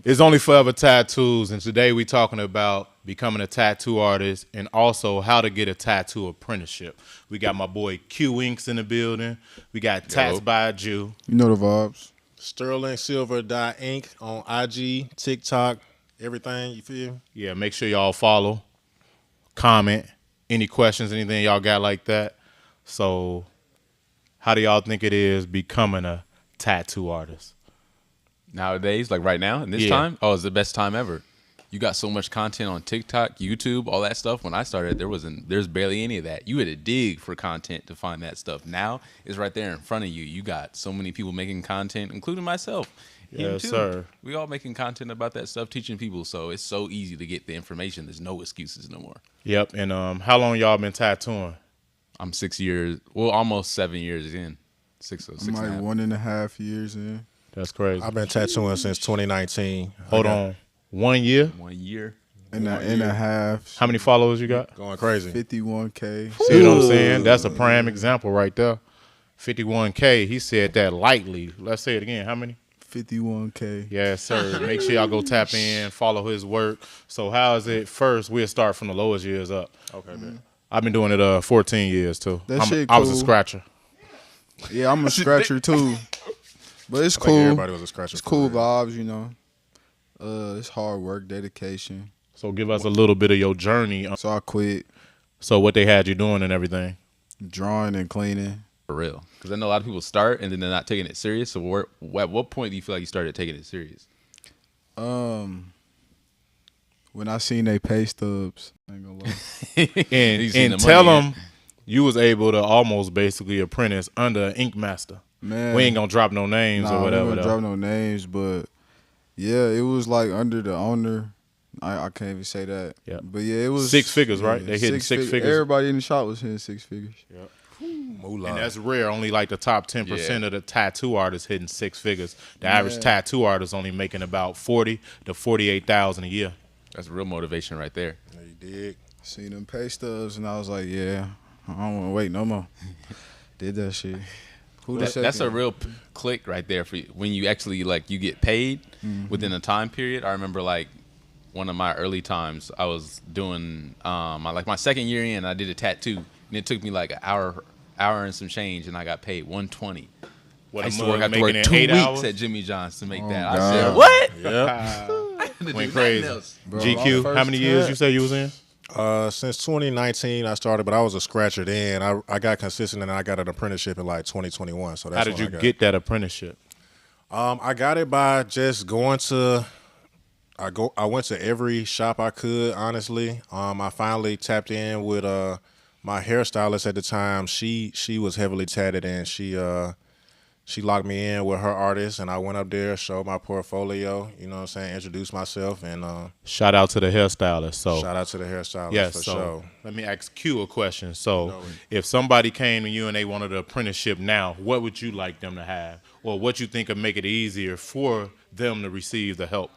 It's Only Forever Tattoos, and today we talking about becoming a tattoo artist and also how to get a tattoo apprenticeship. We got my boy Q Inks in the building. We got Tats by Jew. You know the vibes. Sterling Silver Inc. on IG, TikTok, everything. You feel? Yeah, make sure y'all follow, comment, any questions, anything y'all got like that. So, how do y'all think it is becoming a tattoo artist? Nowadays, like right now, in this time, it's the best time ever. You got so much content on TikTok, YouTube, all that stuff. When I started, there's barely any of that. You had to dig for content to find that stuff. Now it's right there in front of you. You got so many people making content, including myself. Yes, sir. We all making content about that stuff, teaching people. So it's so easy to get the information. There's no excuses no more. Yep. And how long y'all been tattooing? I'm 6 years, almost 7 years in. Six I'm like 1.5 years in. That's crazy. I've been tattooing since 2019. Hold on. 1 year? 1 year. And a half. How many followers you got? Going crazy. 51K. See what I'm saying? That's a prime example right there. 51K. He said that lightly. Let's say it again. How many? 51K. Yes, sir. Make sure y'all go tap in, follow his work. So how is it? First, we'll start from the lowest years up. Okay, man. I've been doing it 14 years too. I was a scratcher. Yeah, I'm a scratcher too. But it's I think cool. everybody was a scratcher. It's cool vibes, you know. It's hard work, dedication. So give us a little bit of your journey. So I quit So what they had you doing and everything. drawing and cleaning. For real. Because I know a lot of people start and then they're not taking it serious. So at what point do you feel like you started taking it serious? When I seen they pay stubs, I ain't gonna lie. and tell them you was able to almost basically apprentice under an ink master. Man, We ain't gonna drop no names or whatever. We ain't gonna drop no names, but yeah, it was like under the owner. I can't even say that. Yeah. But yeah, it was 6 figures, right? They hitting six figures. Everybody in the shop was hitting 6 figures. Yep. Moolah. And that's rare. Only like the top 10% of the tattoo artists hitting 6 figures. The average tattoo artist only making about 40 to 48,000 a year. That's real motivation right there. Yeah, you dig? Seen them pay stubs, and I was like, yeah, I don't want to wait no more. Did that shit. That's a real click right there for you. When you actually you get paid within a time period. I remember one of my early times I was doing my second year in, I did a tattoo and it took me like an hour and some change and I got paid $120. I used to work 2 weeks at Jimmy John's to make that. God. I said, what? Yep. Went crazy. Bro, GQ, how many years you say you was in? Since 2019 I started, but I was a scratcher then. I got consistent and I got an apprenticeship in like 2021. So that's How did you get that apprenticeship? I got it by just going to. I went to every shop I could. Honestly, I finally tapped in with my hairstylist at the time. She was heavily tatted and she locked me in with her artist, and I went up there, showed my portfolio, you know what I'm saying, introduced myself, and Shout out to the hairstylist. So shout out to the hairstylist yes, for so sure. let me ask Q a question. So if somebody came to you and they wanted an apprenticeship now, what would you like them to have? Or what you think would make it easier for them to receive the help?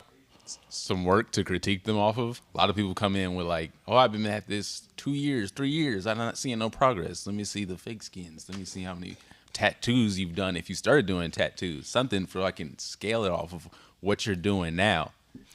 Some work to critique them off of. A lot of people come in with I've been at this 2 years, 3 years. I'm not seeing no progress. Let me see the fake skins. Let me see how many tattoos you've done if you started doing tattoos. Something for I can scale it off of what you're doing now.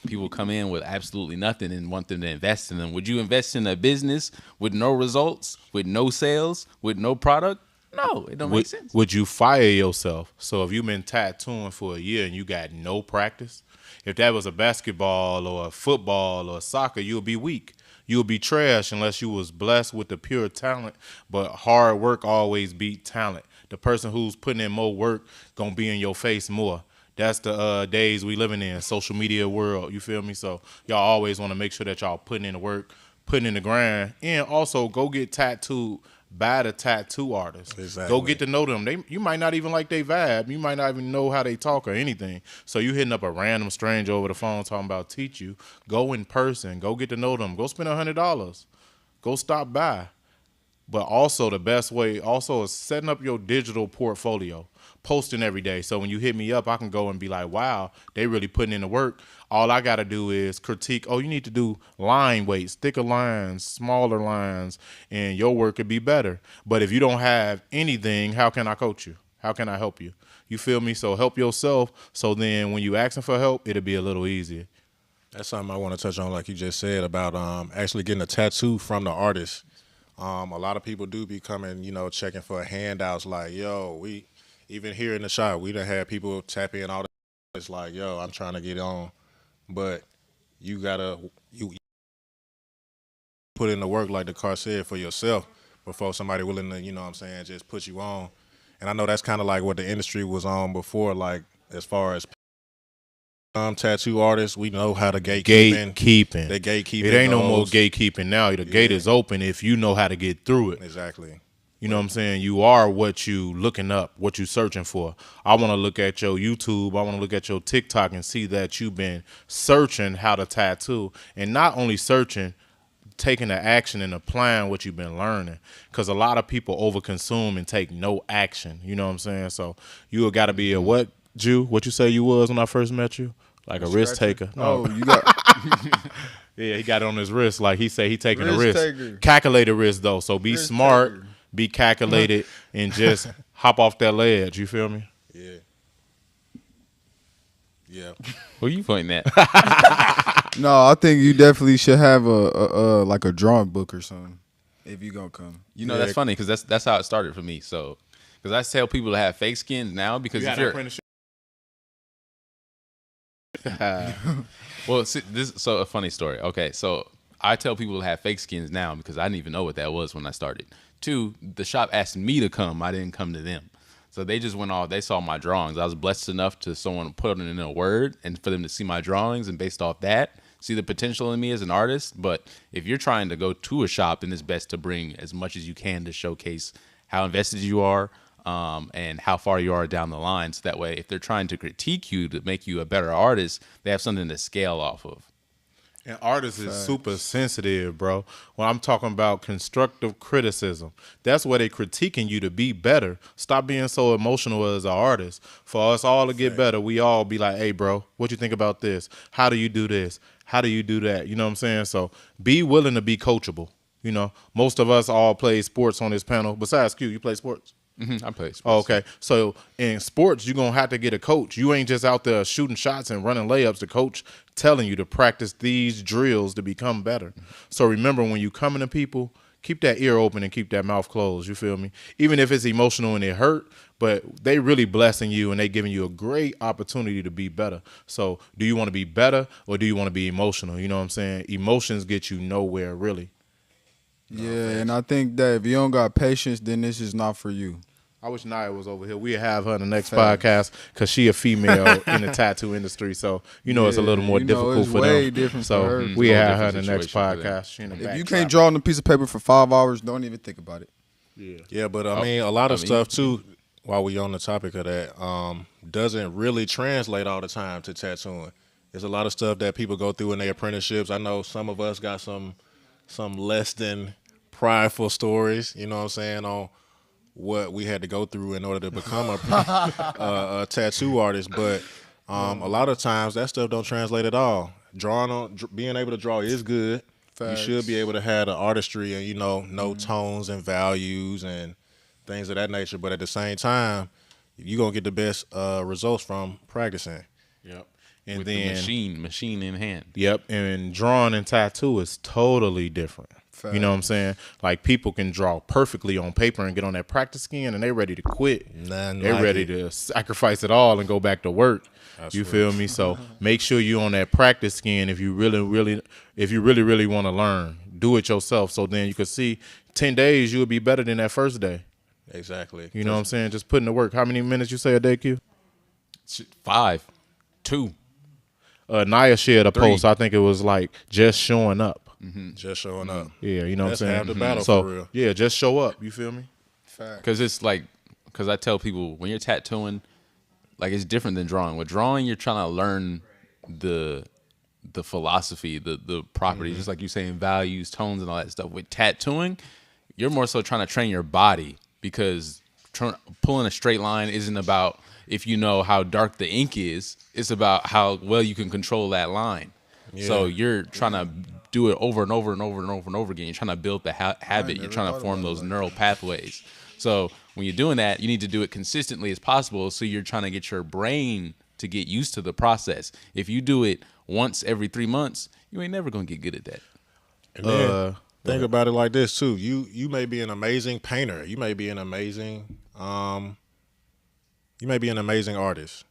People come in with absolutely nothing and want them to invest in them. Would you invest in a business with no results, with no sales, with no product? No, it don't make sense. Would you fire yourself? So if you've been tattooing for a year and you got no practice, if that was a basketball or a football or soccer, you'll be weak. You'll be trash unless you was blessed with the pure talent. But hard work always beat talent. The person who's putting in more work gonna be in your face more. That's the days we living in, social media world. You feel me? So y'all always want to make sure that y'all putting in the work, putting in the grind, and also go get tattooed by the tattoo artist. Exactly. Go get to know them. You might not even like their vibe. You might not even know how they talk or anything. So you hitting up a random stranger over the phone talking about teach you. Go in person. Go get to know them. Go spend $100. Go stop by. But also the best way also is setting up your digital portfolio, posting every day. So when you hit me up, I can go and be like, wow, they really putting in the work. All I got to do is critique, oh, you need to do line weights, thicker lines, smaller lines, and your work could be better. But if you don't have anything, how can I coach you? How can I help you? You feel me? So help yourself. So then when you asking for help, it'll be a little easier. That's something I want to touch on, like you just said, about actually getting a tattoo from the artist. A lot of people do be coming, checking for handouts. Like, yo, we even here in the shop, we done had people tap in all the. It's like, yo, I'm trying to get on, but you gotta you put in the work, like the car said, for yourself before somebody willing to, what I'm saying, just put you on. And I know that's kind of like what the industry was on before, like as far as tattoo artists, we know how to Gatekeeping. The gatekeeping. It ain't no more goes. gatekeeping now. The gate is open if you know how to get through it. Exactly. You know what I'm saying? You are what you looking up, what you searching for. I want to look at your YouTube. I want to look at your TikTok and see that you've been searching how to tattoo, and not only searching, taking the action and applying what you've been learning. Because a lot of people overconsume and take no action. You know what I'm saying? So you got to be a what, Jew? What you say you was when I first met you? Like a risk taker? No. Oh, you got Yeah, he got it on his wrist. Like he said, he taking a Risk risk. taker. Calculated risk though. So be Risk smart, taker. be calculated, and just hop off that ledge. You feel me? Yeah. Yeah. Who you pointing at? no. I think you definitely should have a like a drawing book or something if you gonna come. You know, that's funny because that's how it started for me. So, because I tell people to have fake skins now because if you're well, see, so a funny story. Okay, so I tell people to have fake skins now because I didn't even know what that was when I started. 2, the shop asked me to come. I didn't come to them. So they just went off. They saw my drawings. I was blessed enough to someone put it in a word and for them to see my drawings and based off that, see the potential in me as an artist. But if you're trying to go to a shop, then it's best to bring as much as you can to showcase how invested you are and how far you are down the line. So that way, if they're trying to critique you to make you a better artist, they have something to scale off of. And artists is super sensitive, bro. When I'm talking about constructive criticism, that's where they critiquing you to be better. Stop being so emotional as an artist. For us all to get better, we all be like, hey, bro, what you think about this? How do you do this? How do you do that? You know what I'm saying? So be willing to be coachable. You know, most of us all play sports on this panel. Besides Q, you play sports? I play sports. Oh, okay. So in sports, you're going to have to get a coach. You ain't just out there shooting shots and running layups. The coach telling you to practice these drills to become better. So remember, when you coming to people, keep that ear open and keep that mouth closed. You feel me? Even if it's emotional and it hurt, but they really blessing you and they giving you a great opportunity to be better. So do you want to be better or do you want to be emotional? You know what I'm saying? Emotions get you nowhere, really. Yeah, and I think that if you don't got patience, then this is not for you. I wish Naya was over here. We'd have her in the next podcast because she a female in the tattoo industry. So, it's a little more difficult it's for way them. different so for her. we have her in Different the next situation for them. podcast. She in the If back you can't trapping. draw on a piece of paper for 5 hours, don't even think about it. Yeah, but I mean, a lot of stuff too, while we on the topic of that, doesn't really translate all the time to tattooing. There's a lot of stuff that people go through in their apprenticeships. I know some of us got some less than prideful stories, you know what I'm saying, on what we had to go through in order to become a tattoo artist. But a lot of times that stuff don't translate at all. Being able to draw is good. Facts. You should be able to have the artistry and know tones and values and things of that nature. But at the same time, you're gonna get the best results from practicing. Yep. And With then the machine in hand. Yep, and drawing and tattoo is totally different. You know what I'm saying? Like people can draw perfectly on paper and get on that practice skin and they ready to quit. They're ready to sacrifice it all and go back to work. You feel me? So make sure you on that practice skin if you really want to learn. Do it yourself so then you can see 10 days you'll be better than that first day. Exactly. You know what I'm saying? Just put in the work. How many minutes you say a day, Q? 5, 2. Naya shared a 3. post. I think it was like just showing up. Just showing up. Yeah, you know what I'm That's saying? half the battle So, for real. yeah, just show up. You feel me? Because it's like, because I tell people when you're tattooing, like it's different than drawing. With drawing, you're trying to learn the philosophy, the properties, just like you saying values, tones, and all that stuff. With tattooing, you're more so trying to train your body because pulling a straight line isn't about if you know how dark the ink is. It's about how well you can control that line. Yeah. So you're trying to do it over and over and over and over and over again. You're trying to build the habit. You're trying to form those neural pathways. So when you're doing that, you need to do it consistently as possible. So you're trying to get your brain to get used to the process. If you do it once every 3 months, you ain't never gonna get good at that. And then think about it like this too. You may be an amazing painter. You may be an amazing artist.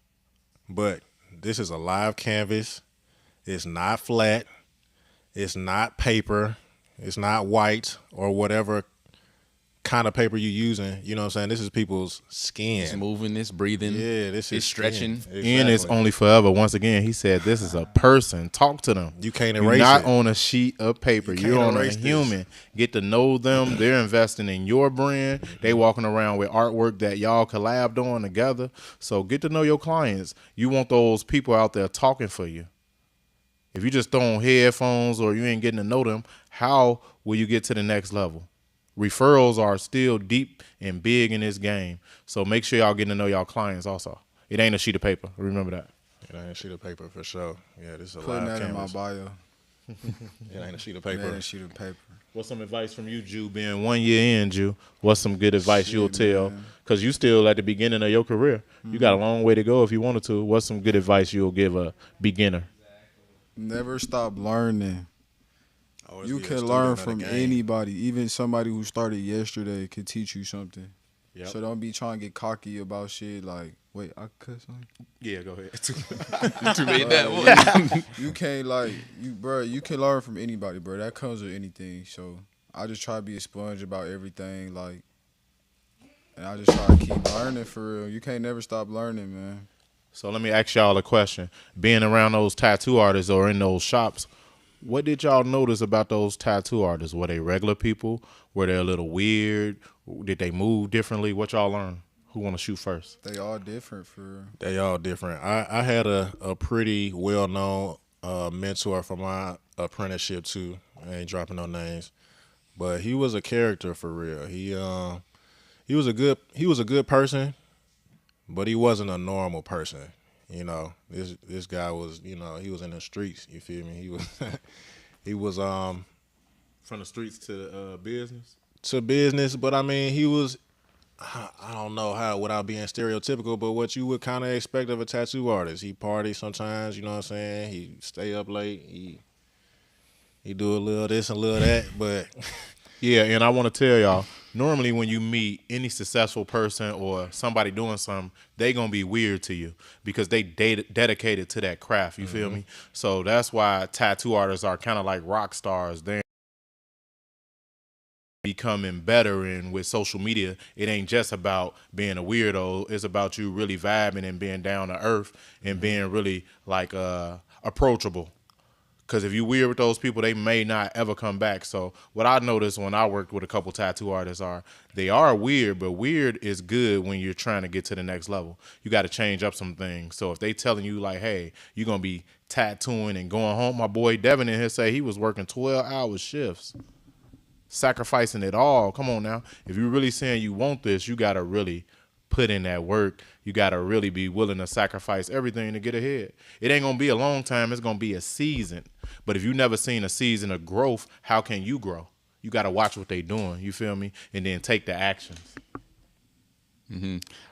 But this is a live canvas. It's not flat. It's not paper. It's not white or whatever kind of paper you're using. You know what I'm saying? This is people's skin. It's moving, it's breathing. Yeah, this is it's stretching. Exactly. And it's only forever. Once again, he said this is a person. Talk to them. You can't You're erase not it. on a sheet of paper. You You're can't on a erase this. human. Get to know them. They're investing in your brand. They walking around with artwork that y'all collabed on together. So get to know your clients. You want those people out there talking for you. If you just throwing headphones or you ain't getting to know them, how will you get to the next level? Referrals are still deep and big in this game. So make sure y'all getting to know y'all clients also. It ain't a sheet of paper. Remember that. It ain't a sheet of paper for sure. Yeah, this is a Putting live that in my canvas. bio. It ain't a sheet of That paper. ain't sheet of paper. What's some advice from you, Jew, being 1 year in, Jew? What's some good advice you'll tell? man. Because you still at the beginning of your career. You got a long way to go if you wanted to. What's some good advice you'll give a beginner? Never stop learning. Always You be a can student learn of the from game. anybody. Even somebody who started yesterday can teach you something. Yep. So don't be trying to get cocky about shit like, wait, I cuss on you? Yeah, go ahead. You made that one. You can't like you can learn from anybody, bro. That comes with anything. So I just try to be a sponge about everything, like, and I just try to keep learning for real. You can't never stop learning, man. So let me ask y'all a question. Being around those tattoo artists or in those shops, what did y'all notice about those tattoo artists? Were they regular people? Were they a little weird? Did they move differently? What y'all learn? Who want to shoot first? They all different for real. They all different. I had a pretty well known mentor for my apprenticeship too. I ain't dropping no names, but he was a character for real. He was a good person, but he wasn't a normal person. You know, this guy was, you know, he was in the streets. You feel me? He was From the streets to business? to business, but I mean, he was, I don't know how without being stereotypical, but what you would kind of expect of a tattoo artist. He party sometimes, you know what I'm saying? He stay up late. He do a little this and a little that, but Yeah, and I want to tell y'all, normally when you meet any successful person or somebody doing something, they going to be weird to you because they dedicated to that craft, you feel me? So that's why tattoo artists are kind of like rock stars. They're becoming better, and with social media, it ain't just about being a weirdo. It's about you really vibing and being down to earth and being really like approachable. Because if you weird with those people, they may not ever come back. So what I noticed when I worked with a couple tattoo artists they are weird, but weird is good when you're trying to get to the next level. You got to change up some things. So if they telling you like, hey, you're going to be tattooing and going home, my boy Devin in here say he was working 12-hour shifts, sacrificing it all. Come on now. If you're really saying you want this, you got to really put in that work. You got to really be willing to sacrifice everything to get ahead. It ain't going to be a long time. It's going to be a season. But if you never seen a season of growth, how can you grow? You got to watch what they doing. You feel me? And then take the actions.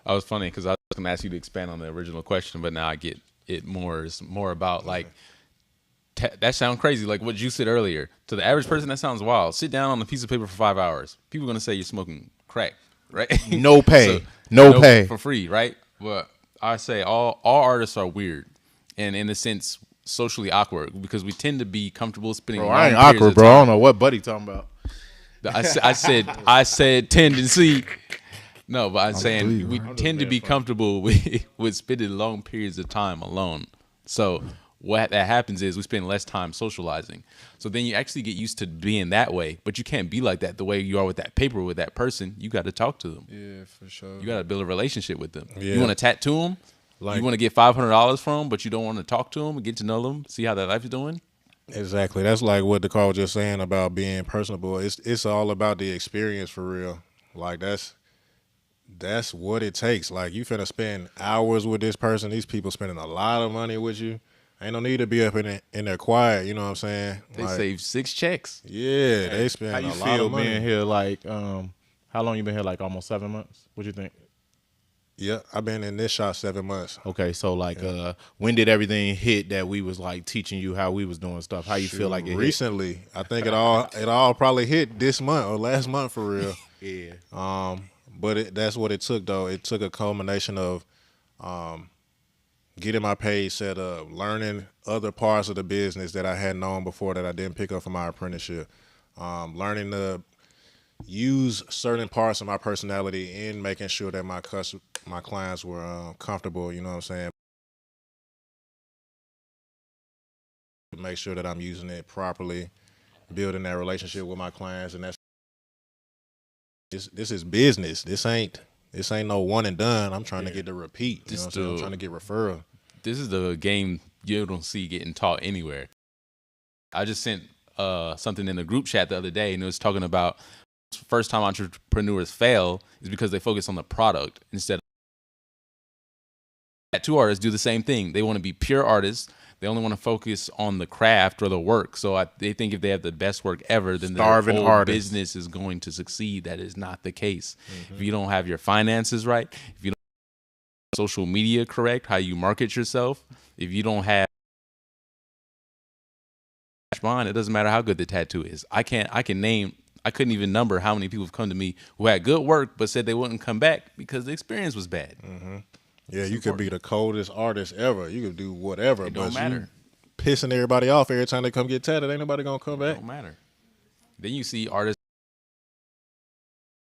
I was funny because I was going to ask you to expand on the original question, but now I get it more. It's more about like, that sounds crazy. Like what you said earlier. To the average person, that sounds wild. Sit down on a piece of paper for 5 hours. People are going to say you're smoking crack, right? No pay. No pay. For free, right? But I say all artists are weird, and in a sense, socially awkward because we tend to be comfortable spending. Bro, long I ain't periods awkward, of bro. I don't time. know what Buddy talking about. I said tendency. No, but I'm saying believe we you. tend to be comfortable with spending long periods of time alone. So what that happens is we spend less time socializing. So then you actually get used to being that way, but you can't be like that the way you are with that paper with that person. You got to talk to them. Yeah, for sure. You got to build a relationship with them. Yeah. You want to tattoo them. Like- You want to get $500 from them, but you don't want to talk to them and get to know them, see how their life is doing. exactly. That's like what the call was just saying about being personable. It's all about the experience for real. Like that's what it takes. Like you finna spend hours with this person. These people spending a lot of money with you. Ain't no need to be up in there quiet. You know what I'm saying? They Like, save 6 checks. yeah, they spend How a you lot feel of money. being here? Like, how How long you been here? Like almost 7 months. What you think? Yeah, I've been in this shop 7 months. Okay, so like, when did everything hit that we was like teaching you how we was doing stuff? How you feel like it hit? Recently, I think it all probably hit this month or last month for real. Yeah. But that's what it took though. It took a culmination of getting my page set up, learning other parts of the business that I had known before that I didn't pick up from my apprenticeship, learning to use certain parts of my personality in making sure that my clients were comfortable. You know what I'm saying? Make sure that I'm using it properly, building that relationship with my clients, and this is business. This ain't no one and done. I'm trying to get the repeat. You know what I'm saying? I'm trying to get referral. This is the game you don't see getting taught anywhere. I just sent something in the group chat the other day, and it was talking about first time entrepreneurs fail is because they focus on the product instead of tattoo artists do the same thing. They want to be pure artists. They only want to focus on the craft or the work. So they think if they have the best work ever, then their whole business is going to succeed. That is not the case. If you don't have your finances right, if you don't have social media correct, how you market yourself, if you don't have mind, it doesn't matter how good the tattoo is. I couldn't even number how many people have come to me who had good work but said they wouldn't come back because the experience was bad. Yeah, you could be the coldest artist ever. You could do whatever. It don't but matter. You pissing everybody off every time they come get tatted. Ain't nobody gonna come It back. don't matter. Then you see artists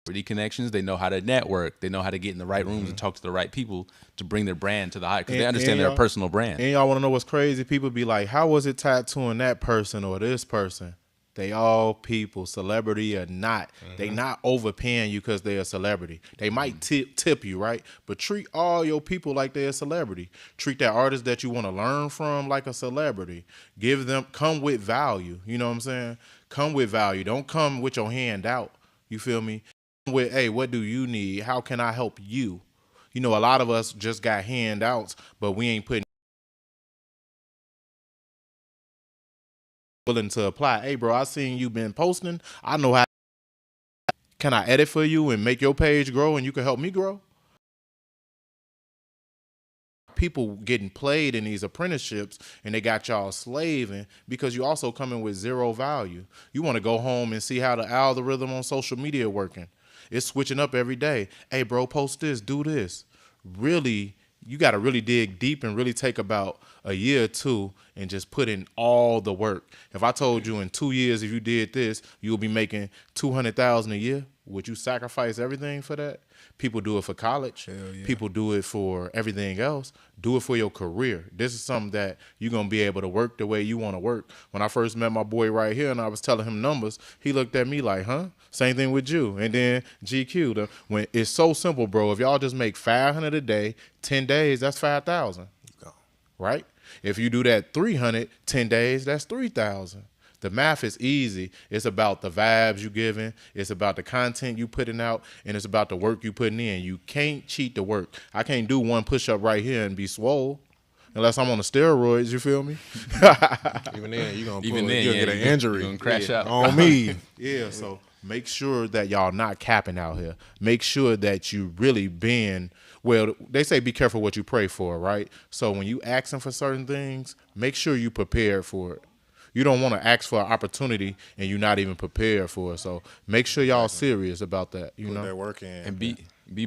with connections. They know how to network. They know how to get in the right rooms and talk to the right people to bring their brand to the high because they understand their personal brand. And y'all want to know what's crazy? People be like, how was it tattooing that person or this person? They all people, celebrity or not. They not overpaying you because they're a celebrity. They might tip you, right? But treat all your people like they're a celebrity. Treat that artist that you want to learn from like a celebrity. Come with value. You know what I'm saying? Come with value. Don't come with your hand out. You feel me? Come with, hey, what do you need? How can I help you? You know, a lot of us just got handouts, but we ain't putting willing to apply. Hey, bro, I seen you been posting. I know how. Can I edit for you and make your page grow and you can help me grow? People getting played in these apprenticeships and they got y'all slaving because you also coming with zero value. You want to go home and see how the algorithm on social media working. It's switching up every day. Hey, bro, post this, do this. Really, you got to really dig deep and really take about a year or two and just put in all the work. If I told you in 2 years, if you did this, you'll be making $200,000 a year, would you sacrifice everything for that? People do it for college. Yeah. People do it for everything else. Do it for your career. This is something that you're going to be able to work the way you want to work. When I first met my boy right here and I was telling him numbers, he looked at me like, huh? Same thing with you. And then GQ. When it's so simple, bro. If y'all just make $500 a day, 10 days, that's 5,000. Right? If you do that 300, 10 days, that's 3,000. The math is easy. It's about the vibes you giving. It's about the content you putting out, and it's about the work you putting in. You can't cheat the work. I can't do one push-up right here and be swole unless I'm on the steroids, you feel me? Even then, you're Even gonna then, get an injury. You're gonna crash out. On me. Yeah, so make sure that y'all not capping out here. Make sure that you really been, well, they say be careful what you pray for, right? So when you asking for certain things, make sure you prepared for it. You don't want to ask for an opportunity and you're not even prepared for it. So make sure y'all serious about that. You Put know, that work in. And be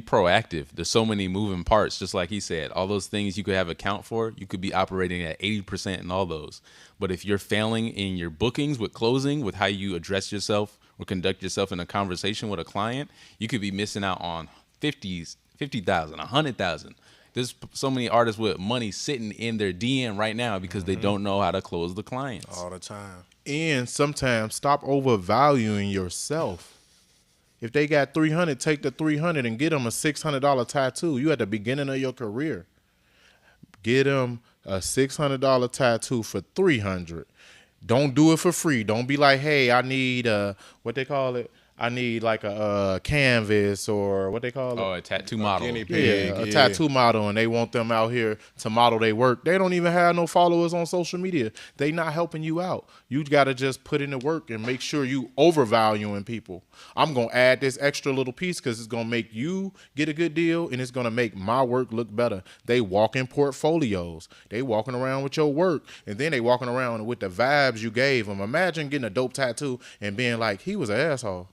proactive. There's so many moving parts, just like he said. All those things you could have account for, you could be operating at 80% in all those. But if you're failing in your bookings with closing, with how you address yourself or conduct yourself in a conversation with a client, you could be missing out on 50,000, 100,000. There's so many artists with money sitting in their DM right now because they don't know how to close the clients. All the time. and sometimes stop overvaluing yourself. If they got 300, take the 300 and get them a $600 tattoo. You at the beginning of your career. Get them a $600 tattoo for 300. Don't do it for free. Don't be like, hey, I need what they call it. I need like a canvas or what they call it. Oh, a tattoo model. guinea Yeah, pig. a tattoo model, and they want them out here to model their work. They don't even have no followers on social media. They not helping you out. You got to just put in the work and make sure you overvaluing people. I'm going to add this extra little piece because it's going to make you get a good deal, and it's going to make my work look better. They walk in portfolios. They walking around with your work, and then they walking around with the vibes you gave them. Imagine getting a dope tattoo and being like, he was an asshole.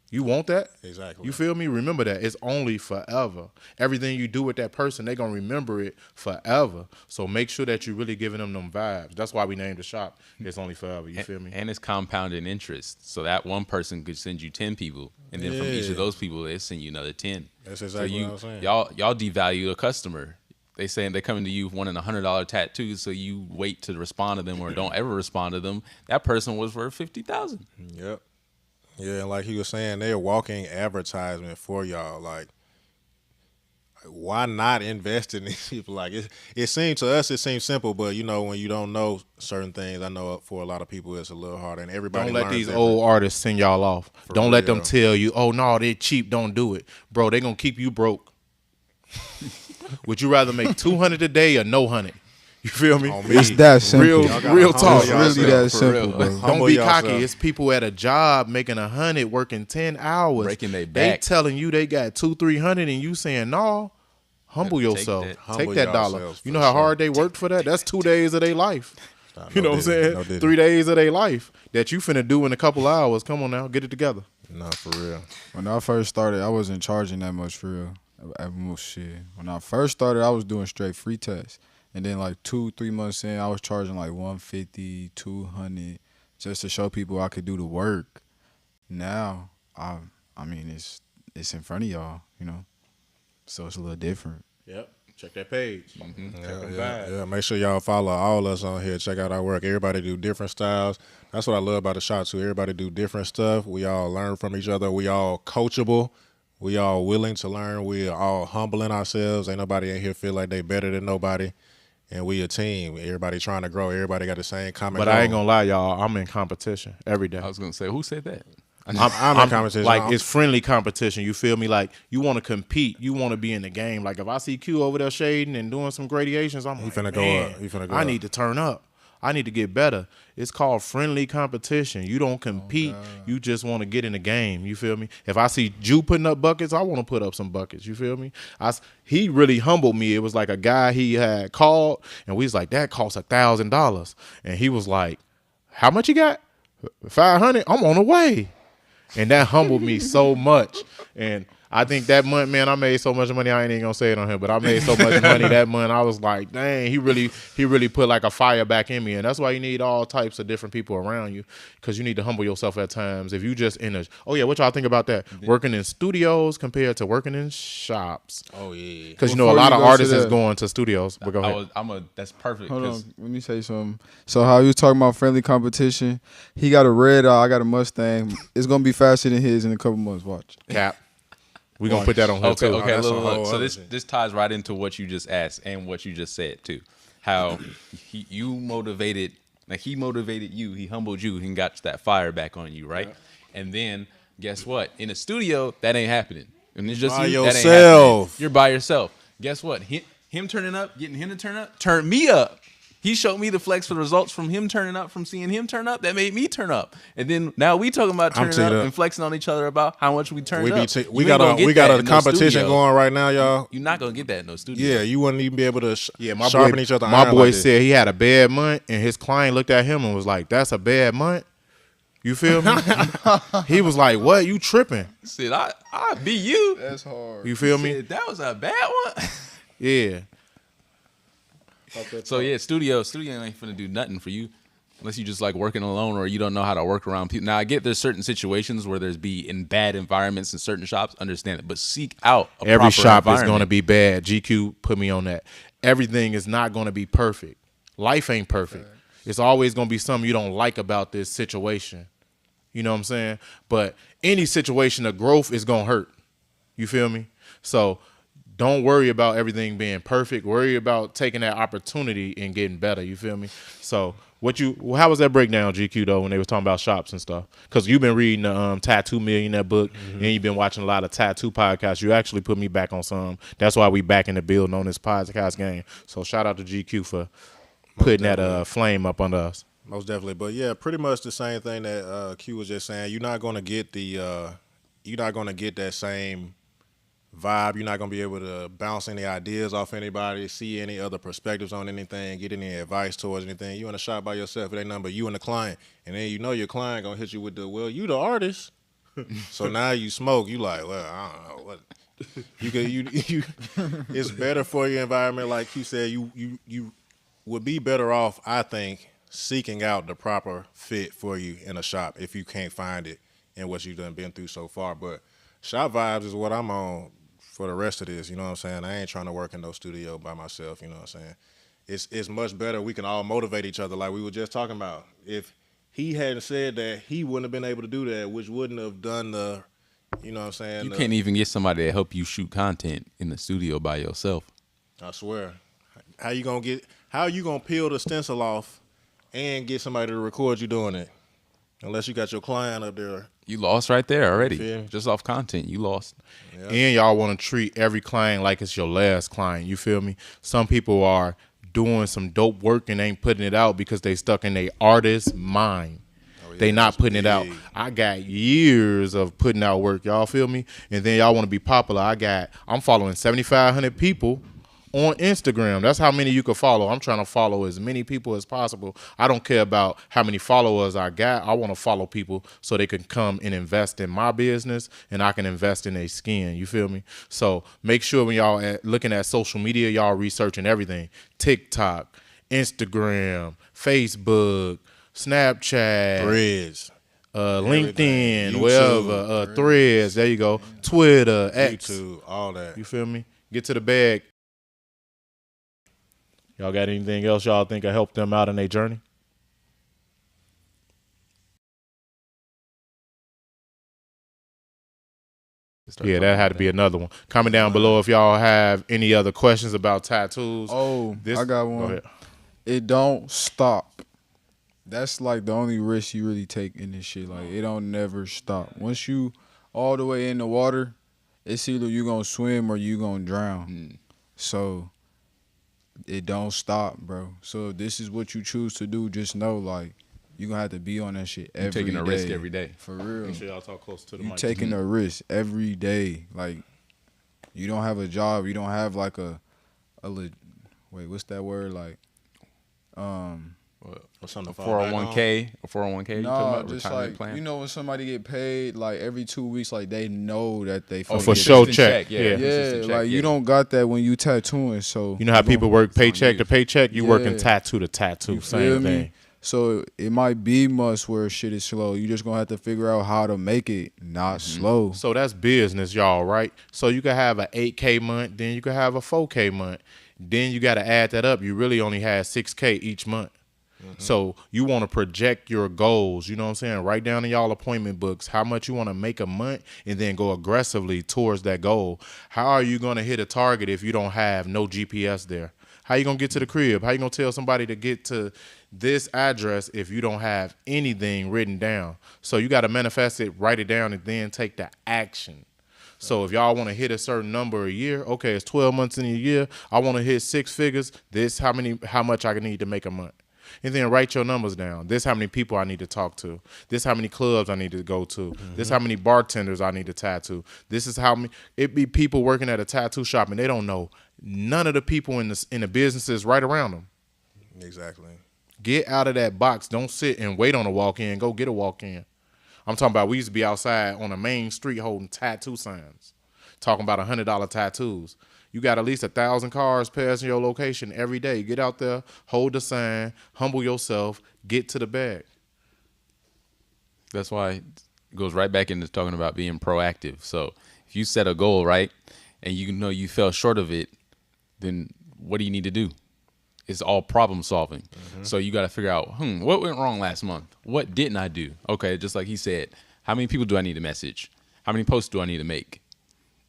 You want that? Exactly. You feel me? Remember that. It's only forever. Everything you do with that person, they're going to remember it forever. So make sure that you're really giving them vibes. That's why we named the shop It's Only Forever. You feel me? And it's compounding interest. So that one person could send you 10 people. And then from each of those people, they send you another 10. That's exactly what I was saying. Y'all devalue a customer. They saying they're coming to you wanting $100 tattoos, so you wait to respond to them or don't ever respond to them. That person was worth $50,000. Yep. Yeah, and like he was saying, they're walking advertisement for y'all. Like, why not invest in these people? Like, it seems to us, it seems simple, but you know, when you don't know certain things, I know for a lot of people it's a little harder. And everybody Don't let learns these different. old artists send y'all off. Don't let them real. tell you, oh, no, they're cheap. Don't do it. Bro, they're going to keep you broke. Would you rather make 200 a day or no 100? You feel me? On me. It's that simple. Real, Y'all gotta real humble talk. It's really yourself, that for simple, real. bro. Don't Humble be yourself. cocky. It's people at a job making 100, working 10 hours. Breaking they They back. telling you they got 200-300 and you saying, no, humble Take yourself. that. Take Humble that dollar. yourselves, You for know how sure. hard they worked for that? That's 2 days of their life. You know what I'm diddy, saying? no diddy. 3 days of their life that you finna do in a couple hours. Come on now, get it together. No, for real. When I first started, I wasn't charging that much for real. At most shit. When I first started, I was doing straight free tests. And then like 2-3 months in, I was charging like 150, 200 just to show people I could do the work. Now, I mean it's in front of y'all, you know. So it's a little different. Yep. Check that page. Yeah. Make sure y'all follow all us on here. Check out our work. Everybody do different styles. That's what I love about the shop too. Everybody do different stuff. We all learn from each other. We all coachable. We all willing to learn. We are all humbling ourselves. Ain't nobody in here feel like they better than nobody. And we a team. Everybody trying to grow. Everybody got the same common But goal. I ain't gonna lie, y'all. I'm in competition every day. I was going to say, who said that? I'm in competition. Like, it's friendly competition. You feel me? Like, you want to compete. You want to be in the game. Like, if I see Q over there shading and doing some gradations, I'm like, finna go man, up. He finna go I up." need to turn up. I need to get better. It's called friendly competition. You don't compete. You just want to get in the game. You feel me? If I see Jew putting up buckets, I want to put up some buckets. You feel me? He really humbled me. It was like a guy he had called, and we was like, that costs $1,000. And he was like, how much you got? 500? I'm on the way. And that humbled me so much. And I think that month, man, I made so much money. I ain't even gonna say it on here, but I made so much money that month. I was like, dang, he really put like a fire back in me. And that's why you need all types of different people around you, because you need to humble yourself at times. If you just what y'all think about that? Working in studios compared to working in shops. Oh yeah. Because you know a Before lot you of go to artists is that- going to studios. But go ahead. That's perfect. Hold on, 'cause let me say something. So how you was talking about friendly competition? He got a red eye, I got a Mustang. It's gonna be faster than his in a couple months. Watch. Cap. We're gonna put that on here Okay, too. okay. that's a Look, whole so other this shit. this ties right into what you just asked and what you just said too. How he motivated you, he humbled you, and got that fire back on you, right? And then guess what? In a studio, that ain't happening. And it's just By you, that ain't yourself. happening. You're by yourself. Guess what? Him turning up, getting him to turn up, turned me up. He showed me the flex for the results from him turning up, from seeing him turn up. That made me turn up. And then now we talking about turning teed up up. and flexing on each other about how much we turned We up. we You got ain't gonna we get got that a in no competition studio. going right now, y'all. You're not gonna get that in no studio. Yeah, you wouldn't even be able to My sharpen boy, each other. my iron boy like this. said he had a bad month, and his client looked at him and was like, "That's a bad month." You feel me? He was like, "What? You tripping?" Said I be you. That's hard. You feel me? Said, that was a bad one. Yeah. So yeah, studio ain't finna do nothing for you unless you just like working alone or you don't know how to work around people. Now I get there's certain situations where there's be in bad environments in certain shops, understand it, but seek out a Every proper shop is environment. going to be bad. GQ put me on that. Everything is not going to be perfect. Life ain't perfect. It's always going to be something you don't like about this situation. You know what I'm saying? But any situation of growth is going to hurt. You feel me? So Don't worry about everything being perfect. Worry about taking that opportunity and getting better. You feel me? So how was that breakdown, GQ, though, when they were talking about shops and stuff? Because you've been reading the Tattoo Millionaire book, and you've been watching a lot of tattoo podcasts. You actually put me back on some. That's why we back in the building on this podcast game. So shout out to GQ for putting that flame up under us. Most definitely. But yeah, pretty much the same thing that Q was just saying. You're not gonna get that same vibe. You're not gonna be able to bounce any ideas off anybody, see any other perspectives on anything, get any advice towards anything. You in a shop by yourself, it ain't nothing but you and the client. And then you know your client gonna hit you with you the artist. So now you smoke, you like, well, I don't know what you it's better for your environment, like you said, you would be better off, I think, seeking out the proper fit for you in a shop if you can't find it in what you've done been through so far. But shop vibes is what I'm on for the rest of this, you know what I'm saying? I ain't trying to work in no studio by myself, you know what I'm saying? It's much better. We can all motivate each other like we were just talking about. If he hadn't said that, he wouldn't have been able to do that, which wouldn't have done the, you know what I'm saying? You can't even get somebody to help you shoot content in the studio by yourself. I swear. How you gonna peel the stencil off and get somebody to record you doing it? Unless you got your client up there. You lost right there already. Yeah. Just off content, you lost. Yeah. And y'all want to treat every client like it's your last client. You feel me? Some people are doing some dope work and ain't putting it out because they stuck in their artist mind. They not putting it out. I got years of putting out work. Y'all feel me? And then y'all want to be popular. I'm following 7,500 people on Instagram. That's how many you can follow. I'm trying to follow as many people as possible. I don't care about how many followers I got. I want to follow people so they can come and invest in my business and I can invest in their skin. You feel me? So make sure when y'all looking at social media, y'all researching everything. TikTok, Instagram, Facebook, Snapchat, Threads, LinkedIn, YouTube, wherever, Threads, there you go, Twitter, X, YouTube, all that. You feel me? Get to the bag. Y'all got anything else y'all think will help them out in their journey? Yeah, that had to be another one. Comment down below if y'all have any other questions about tattoos. Oh, I got one. Go ahead. It don't stop. That's like the only risk you really take in this shit. Like, it don't never stop. Once you all the way in the water, it's either you gonna swim or you gonna drown. So it don't stop, bro. So if this is what you choose to do, just know, like, you gonna have to be on that shit every day. You're taking a risk every day. For real. Make sure y'all talk close to the You mic. taking a risk every day. Like, you don't have a job. You don't have like wait, what's that word? Like, What's on the 401k, a 401k. You talking no, about just retirement like plan? you know when somebody get paid like every 2 weeks, like they know that they for fucking sure get- check. Yeah. Yeah. Yeah, check, like yeah. you don't got that when you tattooing. So You know how people work paycheck to paycheck? You working Yeah. tattoo to tattoo. You Same feel thing. me? So it might be months where shit is slow. You just gonna have to figure out how to make it not slow. So that's business, y'all, right? So you could have an 8K month, then you could have a 4K month. Then you got to add that up. You really only had 6K each month. So you want to project your goals, you know what I'm saying? Write down in y'all appointment books how much you want to make a month and then go aggressively towards that goal. How are you going to hit a target if you don't have no GPS there? How you going to get to the crib? How you going to tell somebody to get to this address if you don't have anything written down? So you got to manifest it, write it down, and then take the action. So if y'all want to hit a certain number a year, okay, it's 12 months in a year. I want to hit 6 figures. This how much I need to make a month. And then write your numbers down. This how many people I need to talk to. This how many clubs I need to go to. This how many bartenders I need to tattoo. This is how many. It be people working at a tattoo shop and they don't know none of the people in the businesses right around them. Exactly. Get out of that box. Don't sit and wait on a walk-in. Go get a walk-in. I'm talking about we used to be outside on a main street holding tattoo signs, talking about $100 tattoos. You got at least 1,000 cars passing your location every day. Get out there, hold the sign, humble yourself, get to the bag. That's why it goes right back into talking about being proactive. So if you set a goal, right, and you know you fell short of it, then what do you need to do? It's all problem solving. So you got to figure out, what went wrong last month? What didn't I do? Okay, just like he said, how many people do I need to message? How many posts do I need to make?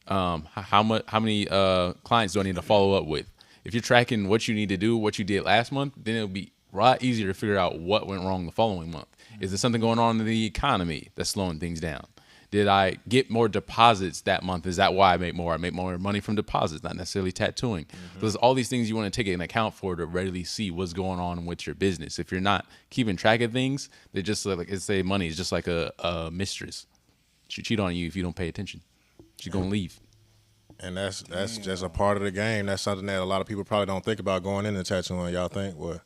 how many clients do I need to follow up with? If you're tracking what you need to do, what you did last month, then it'll be a lot easier to figure out what went wrong the following month. Is there something going on in the economy that's slowing things down? Did I get more deposits that month? Is that why I make more? I make more money from deposits, not necessarily tattooing. There's all these things you want to take an account for to readily see what's going on with your business. If you're not keeping track of things, they just like it's say money is just like a mistress. She cheat on you if you don't pay attention. She's gonna leave. And that's just a part of the game. That's something that a lot of people probably don't think about going into tattooing. Y'all think what?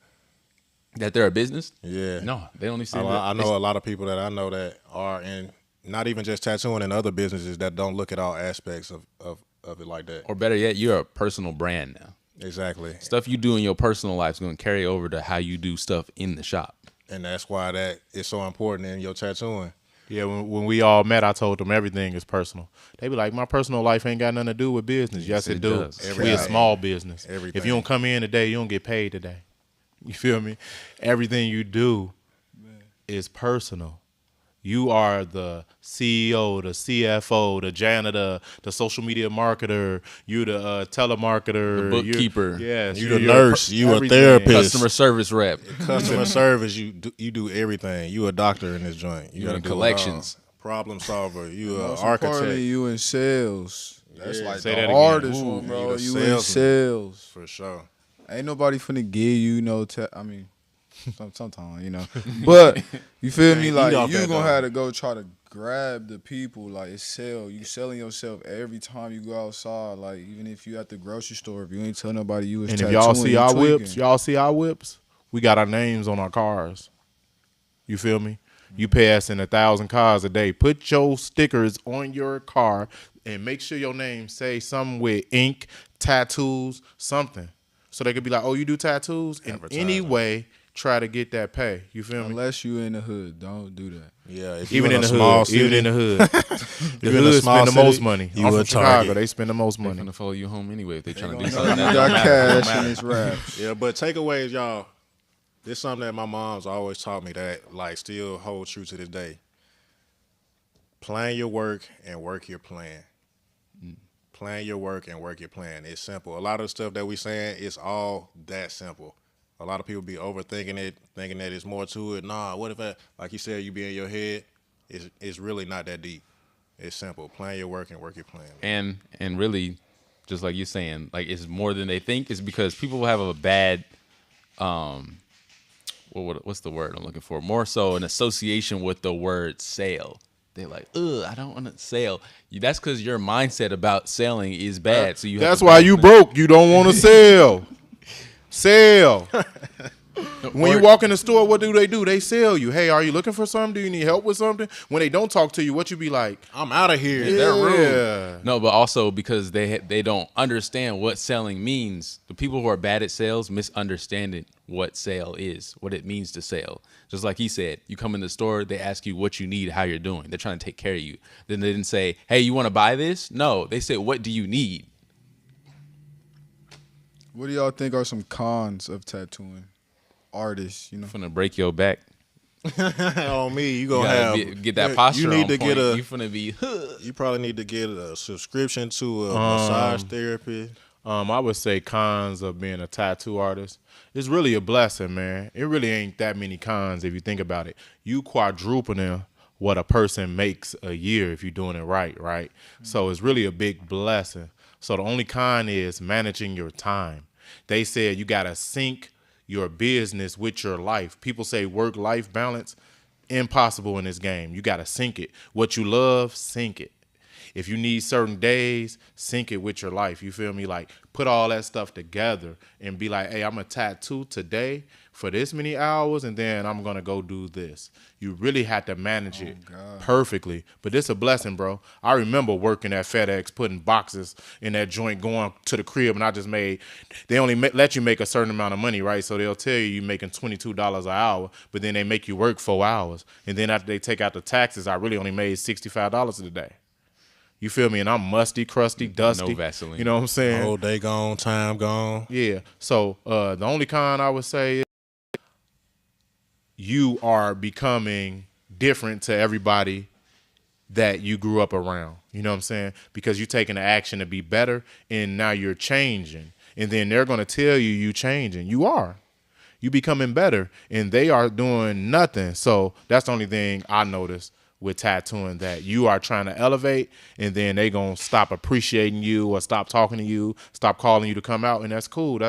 That they're a business? Yeah. No, they only see. I know a lot of people that I know that are in not even just tattooing and other businesses that don't look at all aspects of it like that. Or better yet, you're a personal brand now. Exactly. Stuff you do in your personal life is going to carry over to how you do stuff in the shop. And that's why that is so important in your tattooing. Yeah, when we all met, I told them everything is personal. They be like, my personal life ain't got nothing to do with business. Yes, it do. does. We a small business. Everything. If you don't come in today, you don't get paid today. You feel me? Everything you do is personal. You are the CEO, the CFO, the janitor, the social media marketer. You the telemarketer, The bookkeeper. Yes, You the nurse. You a everything. therapist. Customer service rep. Customer service. You do everything. You a doctor in this joint. You You gotta in do it all. collections. Problem solver. You a Most architect. importantly, you in sales. That's Yeah. like Say the that again. hardest Ooh, one, bro. you the You in salesman. sales. For sure. Ain't nobody finna give you no. I mean, sometimes you know, but you feel me? Can't eat Like off you that, gonna though. have to go try to grab the people. Like it's sell. You selling yourself every time you go outside. Like even if you at the grocery store, if you ain't tell nobody you was And if tattooing, y'all see you our tweaking. whips, we got our names on our cars. You feel me? You passing 1,000 cars a day. Put your stickers on your car and make sure your name say something with ink, tattoos, something. So they could be like, oh, you do tattoos? In any Advertising. way, try to get that pay. You feel me? Unless you in the hood, don't do that. Yeah. If you Even in a the small hood. city, Even in the hood. The you in a hood small spend the most city, money. you I'm a from Chicago. target. They spend the most They're money. going to follow you home anyway if they're trying to do You something. got cash in his raps. Yeah, but takeaways, y'all. This is something that my mom's always taught me that like still holds true to this day. Plan your work and work your plan. Plan your work and work your plan. It's simple. A lot of the stuff that we saying is all that simple. A lot of people be overthinking it, thinking that it's more to it. Nah, what if like you said, you be in your head? It's really not that deep. It's simple. Plan your work and work your plan. And really, just like you're saying, like it's more than they think. It's because people have a bad, what's the word I'm looking for? More so an association with the word sale. They're like, ugh, I don't want to sell. That's because your mindset about selling is bad. So you. Have That's a why bad you mindset. broke. You don't want to sell. Sell. When you walk in the store, what do? They sell you. Hey, are you looking for something? Do you need help with something? When they don't talk to you, what you be like? I'm out of here. They're rude. Yeah. No, but also because they don't understand what selling means. The people who are bad at sales misunderstanding what sale is, what it means to sell. Just like he said, you come in the store, they ask you what you need, how you're doing. They're trying to take care of you. Then they didn't say, hey, you want to buy this? No, they said, what do you need? What do y'all think are some cons of tattooing? Artists, you know. I'm finna break your back. On me, you You gonna gotta have get that posture You need on to point. get a. You finna be. You probably need to get a subscription to a massage therapy. I would say cons of being a tattoo artist. It's really a blessing, man. It really ain't that many cons if you think about it. You quadrupling what a person makes a year if you're doing it right, right? So it's really a big blessing. So the only con is managing your time. They said you gotta sync your business with your life. People say work-life balance. Impossible in this game. You gotta sync it. What you love, sync it. If you need certain days, sync it with your life. You feel me? Like put all that stuff together and be like, hey, I'm a tattoo today for this many hours, and then I'm gonna go do this. You really have to manage it perfectly. But it's a blessing, bro. I remember working at FedEx, putting boxes in that joint, going to the crib, and I just made. They only let you make a certain amount of money, right? So they'll tell you you're making $22 an hour, but then they make you work 4 hours, and then after they take out the taxes, I really only made $65 a day. You feel me? And I'm musty, crusty, dusty. No Vaseline. You know what I'm saying? Whole day gone, time gone. Yeah. So the only con I would say is you are becoming different to everybody that you grew up around. You know what I'm saying? Because you're taking the action to be better, and now you're changing. And then they're going to tell you changing. You are. You becoming better, and they are doing nothing. So that's the only thing I noticed with tattooing, that you are trying to elevate, and then they gonna stop appreciating you or stop talking to you, stop calling you to come out, and that's cool.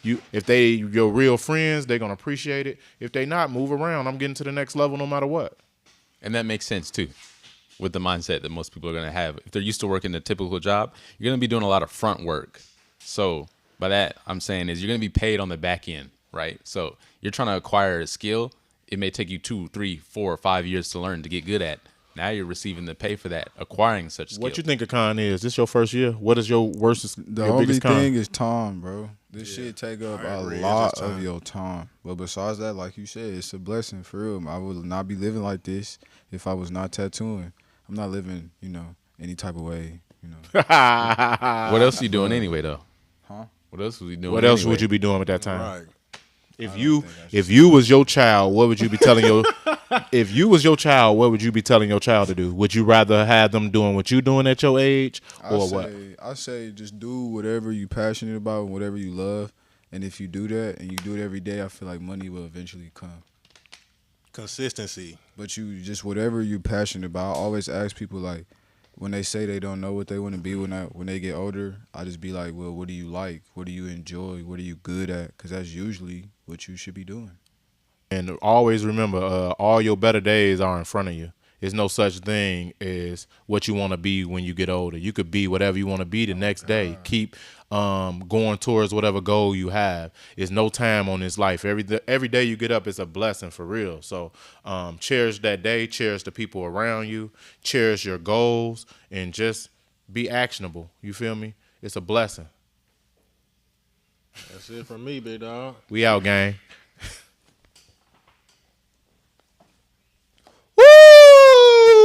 You. If they your real friends, they're gonna appreciate it. If they not, move around. I'm getting to the next level no matter what. And that makes sense too, with the mindset that most people are going to have. If they're used to working a typical job, you're going to be doing a lot of front work. So by that, I'm saying is you're going to be paid on the back end, right? So you're trying to acquire a skill. It may take you 2, 3, 4, or 5 years to learn to get good at. Now you're receiving the pay for that, acquiring such skill. What you think a con is? This your first year? What is your The your only biggest con? thing is time, bro. This shit take up a agree. It's lot just of time. your time. But besides that, like you said, it's a blessing for real. I would not be living like this if I was not tattooing. I'm not living, any type of way, What else are you doing anyway, though? Huh? What else was you doing? What else anyway? would you be doing at that time? Right. If you was your child, what would you be telling your if you was your child, what would you be telling your child to do? Would you rather have them doing what you doing at your age, or what? I say just do whatever you passionate about, whatever you love, and if you do that and you do it every day, I feel like money will eventually come. Consistency. But you just whatever you're passionate about. I always ask people like when they say they don't know what they want to be when they get older. I just be like, well, what do you like? What do you enjoy? What are you good at? Because that's usually what you should be doing. And always remember, all your better days are in front of you. There's no such thing as what you want to be when you get older. You could be whatever you want to be the next day. Keep going towards whatever goal you have. There's no time on this life. Every day you get up is a blessing for real. So cherish that day. Cherish the people around you. Cherish your goals, and just be actionable. You feel me? It's a blessing. That's it from me, big dog. We out, gang.